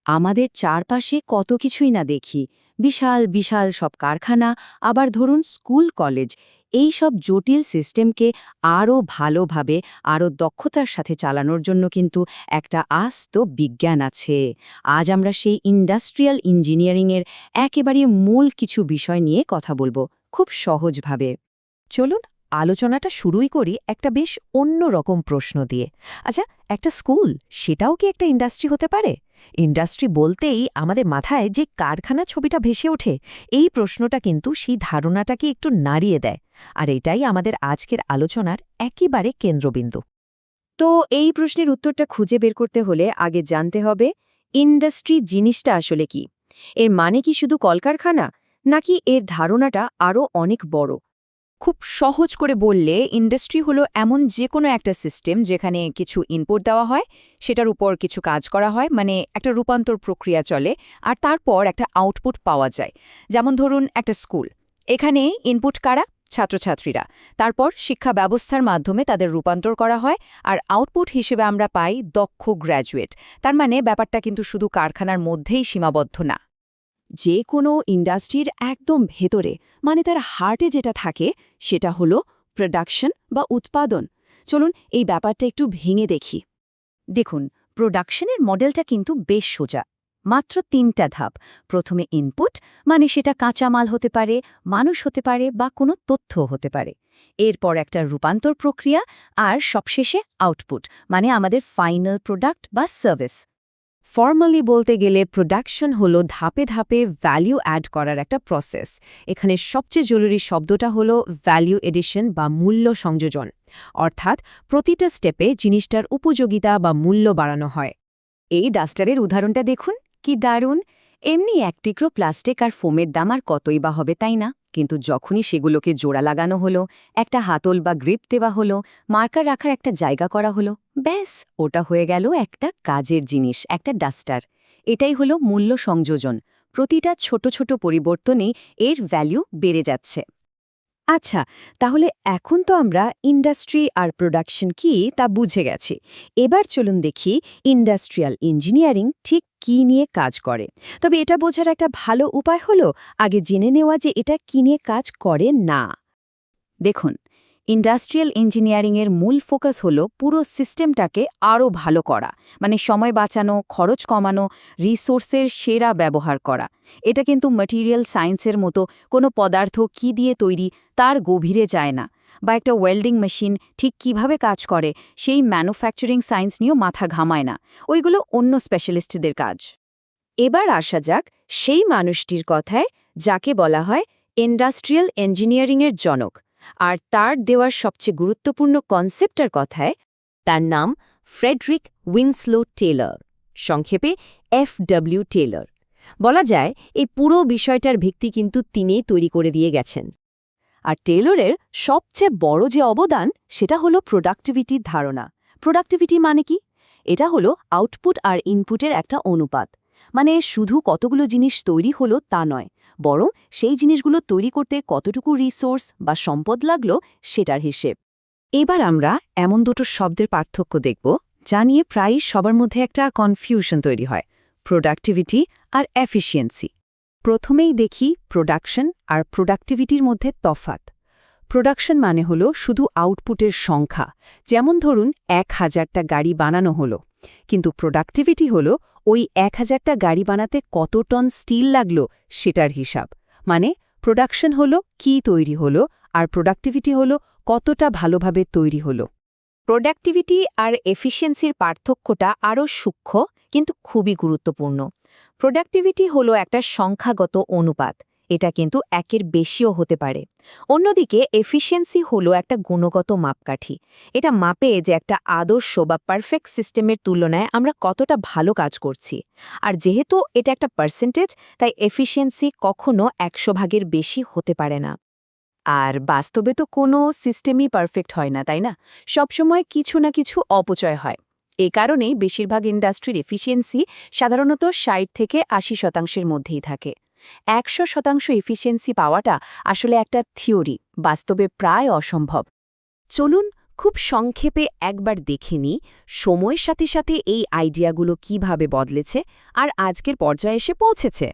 আমাদের চারপাশে কত কিছুই না দেখি, বিশাল বিশাল সব কারখানা, আবার ধরুন স্কুল কলেজ, এই সব জটিল সিস্টেমকে আরও ভালোভাবে, আরও দক্ষতার সাথে চালানোর জন্য কিন্তু একটা আস্ত বিজ্ঞান আছে। আজ আমরা সেই ইন্ডাস্ট্রিয়াল ইঞ্জিনিয়ারিংয়ের একেবারে মূল কিছু বিষয় নিয়ে কথা বলবো, খুব সহজভাবে। চলুন আলোচনাটা শুরুই করি একটা বেশ অন্যরকম প্রশ্ন দিয়ে। আচ্ছা, একটা স্কুল সেটাও কি একটা ইন্ডাস্ট্রি হতে পারে? ইন্ডাস্ট্রি বলতেই আমাদের মাথায় যে কারখানা ছবিটা ভেসে ওঠে, এই প্রশ্নটা কিন্তু সেই ধারণাটাকে একটু নাড়িয়ে দেয়। আর এটাই আমাদের আজকের আলোচনার একেবারে কেন্দ্রবিন্দু। তো এই প্রশ্নের উত্তরটা খুঁজে বের করতে হলে আগে জানতে হবে ইন্ডাস্ট্রি জিনিসটা আসলে কি। এর মানে কি শুধু কলকারখানা, নাকি এর ধারণাটা আরও অনেক বড়? খুব সহজ করে বললে ইন্ডাস্ট্রি হলো এমন যে কোনো একটা সিস্টেম যেখানে কিছু ইনপুট দেওয়া হয়, সেটার উপর কিছু কাজ করা হয়, মানে একটা রূপান্তর প্রক্রিয়া চলে, আর তারপর একটা আউটপুট পাওয়া যায়। যেমন ধরুন একটা স্কুল, এখানে ইনপুট কারা? ছাত্রছাত্রীরা। তারপর শিক্ষা ব্যবস্থার মাধ্যমে তাদের রূপান্তর করা হয়, আর আউটপুট হিসেবে আমরা পাই দক্ষ গ্র্যাজুয়েট। তার মানে ব্যাপারটা কিন্তু শুধু কারখানার মধ্যেই সীমাবদ্ধ না। যে কোনো ইন্ডাস্ট্রির একদম ভেতরে, মানে তার হার্টে যেটা থাকে, সেটা হলো প্রোডাকশন বা উৎপাদন। চলুন এই ব্যাপারটা একটু ভেঙে দেখি। দেখুন, প্রোডাকশনের মডেলটা কিন্তু বেশ সোজা। মাত্র ৩টা ধাপ। প্রথমে ইনপুট, মানে সেটা কাঁচামাল হতে পারে, মানুষ হতে পারে বা কোনো তথ্য হতে পারে। এরপর একটা রূপান্তর প্রক্রিয়া, আর সবশেষে আউটপুট, মানে আমাদের ফাইনাল প্রোডাক্ট বা সার্ভিস। ফর্মালি বলতে গেলে প্রোডাকশন হলো ধাপে ধাপে ভ্যালু অ্যাড করার একটা প্রসেস। এখানে সবচেয়ে জরুরি শব্দটা হলো ভ্যালু এডিশন বা মূল্য সংযোজন। অর্থাৎ প্রতিটা স্টেপে জিনিসটার উপযোগিতা বা মূল্য বাড়ানো হয়। এই ডাস্টারের উদাহরণটা দেখুন, কি দারুণ! এমনি এক টুকরো প্লাস্টিক আর ফোমের দাম আর কতই বা হবে, তাই না? কিন্তু যখনই সেগুলোকে জোড়া লাগানো হলো, একটা হাতল বা গ্রিপ দেওয়া হলো, মার্কার রাখার একটা জায়গা করা হলো, ব্যাস, ওটা হয়ে গেল একটা কাজের জিনিস, একটা ডাস্টার। এটাই হলো মূল্য সংযোজন। প্রতিটা ছোট ছোট পরিবর্তনেই এর ভ্যালু বেড়ে যাচ্ছে। আচ্ছা, তাহলে এখন তো আমরা ইন্ডাস্ট্রি আর প্রোডাকশন কি তা বুঝে গেছি। এবার চলুন দেখি ইন্ডাস্ট্রিয়াল ইঞ্জিনিয়ারিং ঠিক কী নিয়ে কাজ করে। তবে এটা বোঝার একটা ভালো উপায় হলো আগে জেনে নেওয়া যে এটা কী নিয়ে কাজ করে না। দেখুন, ইন্ডাস্ট্রিয়াল ইঞ্জিনিয়ারিংয়ের মূল ফোকাস হলো পুরো সিস্টেমটাকে আরও ভালো করা, মানে সময় বাঁচানো, খরচ কমানো, রিসোর্সের সেরা ব্যবহার করা। এটা কিন্তু ম্যাটেরিয়াল সায়েন্সের মতো কোনো পদার্থ কি দিয়ে তৈরি তার গভীরে যায় না, বা একটা ওয়েল্ডিং মেশিন ঠিক কিভাবে কাজ করে সেই ম্যানুফ্যাকচারিং সায়েন্স নিয়েও মাথা ঘামায় না। ওইগুলো অন্য স্পেশালিস্টদের কাজ। এবার আসা যাক সেই মানুষটির কথায়, যাকে বলা হয় ইন্ডাস্ট্রিয়াল ইঞ্জিনিয়ারিংয়ের জনক, আর তার দেওয়ার সবচেয়ে গুরুত্বপূর্ণ কনসেপ্টের কথায়। তার নাম ফ্রেডরিক উইন্সলো টেলর, সংক্ষেপে FW টেলর। বলা যায় এই পুরো বিষয়টার ভিত্তি কিন্তু তিনিই তৈরি করে দিয়ে গেছেন। আর টেলরের সবচেয়ে বড় যে অবদান, সেটা হলো প্রোডাক্টিভিটির ধারণা। প্রোডাক্টিভিটি মানে কি? এটা হলো আউটপুট আর ইনপুটের একটা অনুপাত। মানে শুধু কতগুলো জিনিস তৈরি হলো তা নয়, বরং সেই জিনিসগুলো তৈরি করতে কতটুকু রিসোর্স বা সম্পদ লাগলো সেটার হিসেব। এবার আমরা এমন দুটো শব্দের পার্থক্য দেখব, যা নিয়ে প্রায়ই সবার মধ্যে একটা কনফিউশন তৈরি হয়: প্রোডাক্টিভিটি আর এফিসিয়েন্সি। প্রথমেই দেখি প্রোডাকশন আর প্রোডাক্টিভিটির মধ্যে তফাৎ। প্রোডাকশন মানে হলো শুধু আউটপুটের সংখ্যা, যেমন ধরুন 1000টা গাড়ি বানানো হলো। কিন্তু প্রোডাক্টিভিটি হলো ওই 1000টা গাড়ি বানাতে কত টন স্টিল লাগলো সেটার হিসাব। মানে প্রোডাকশন হলো কি তৈরি হলো, আর প্রোডাক্টিভিটি হলো কতটা ভালোভাবে তৈরি হলো। প্রোডাক্টিভিটি আর এফিসিয়েন্সির পার্থক্যটা আরও সূক্ষ্ম, কিন্তু খুবই গুরুত্বপূর্ণ। প্রোডাক্টিভিটি হলো একটা সংখ্যাগত অনুপাত, এটা কিন্তু একের বেশিও হতে পারে। অন্যদিকে এফিসিয়েন্সি হলো একটা গুণগত মাপকাঠি। এটা মাপে যে একটা আদর্শ বা পারফেক্ট সিস্টেমের তুলনায় আমরা কতটা ভালো কাজ করছি। আর যেহেতু এটা একটা পার্সেন্টেজ, তাই এফিসিয়েন্সি কখনো 100 ভাগের বেশি হতে পারে না। আর বাস্তবে তো কোনো সিস্টেমই পারফেক্ট হয় না, তাই না? সবসময় কিছু না কিছু অপচয় হয়। এ কারণেই বেশিরভাগ ইন্ডাস্ট্রির এফিসিয়েন্সি সাধারণত 60 থেকে 80% মধ্যেই থাকে। 100% এফিসিয়েন্সি পাওয়াটা আসলে একটা থিওরি, বাস্তবে প্রায় অসম্ভব। চলুন খুব সংক্ষেপে একবার দেখে নিই সময়ের সাথে সাথে এই আইডিয়াগুলো কিভাবে বদলেছে আর আজকের পর্যায়ে এসে পৌঁছেছে।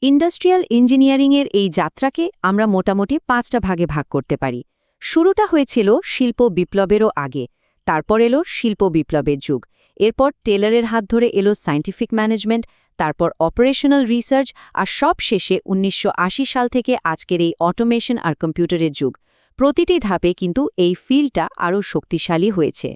ইন্ডাস্ট্রিয়াল ইঞ্জিনিয়ারিংয়ের এই যাত্রাকে আমরা মোটামুটি 5টা ভাগে ভাগ করতে পারি। শুরুটা হয়েছিল শিল্প বিপ্লবেরও আগে, তারপর এলো শিল্প বিপ্লবের যুগ, এরপর টেলরের হাত ধরে এলো সায়েন্টিফিক ম্যানেজমেন্ট, তারপর অপারেশনাল রিসার্চ, আর সব শেষে 1980 সাল থেকে আজকের এই অটোমেশন আর কম্পিউটারের যুগ। প্রতিটি ধাপে কিন্তু এই ফিল্ডটা আরও শক্তিশালী হয়েছে।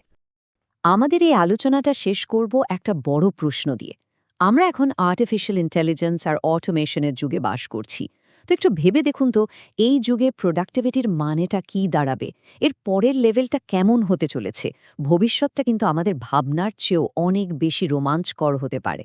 আমাদের এই আলোচনাটা শেষ করব একটা বড় প্রশ্ন দিয়ে। আমরা এখন আর্টিফিশিয়াল ইন্টেলিজেন্স আর অটোমেশনের যুগে বাস করছি। তো একটু ভেবে দেখুন তো, এই যুগে প্রোডাক্টিভিটির মানেটা কী দাঁড়াবে, এর পরের লেভেলটা কেমন হতে চলেছে। ভবিষ্যৎটা কিন্তু আমাদের ভাবনার চেয়েও অনেক বেশি রোমাঞ্চকর হতে পারে।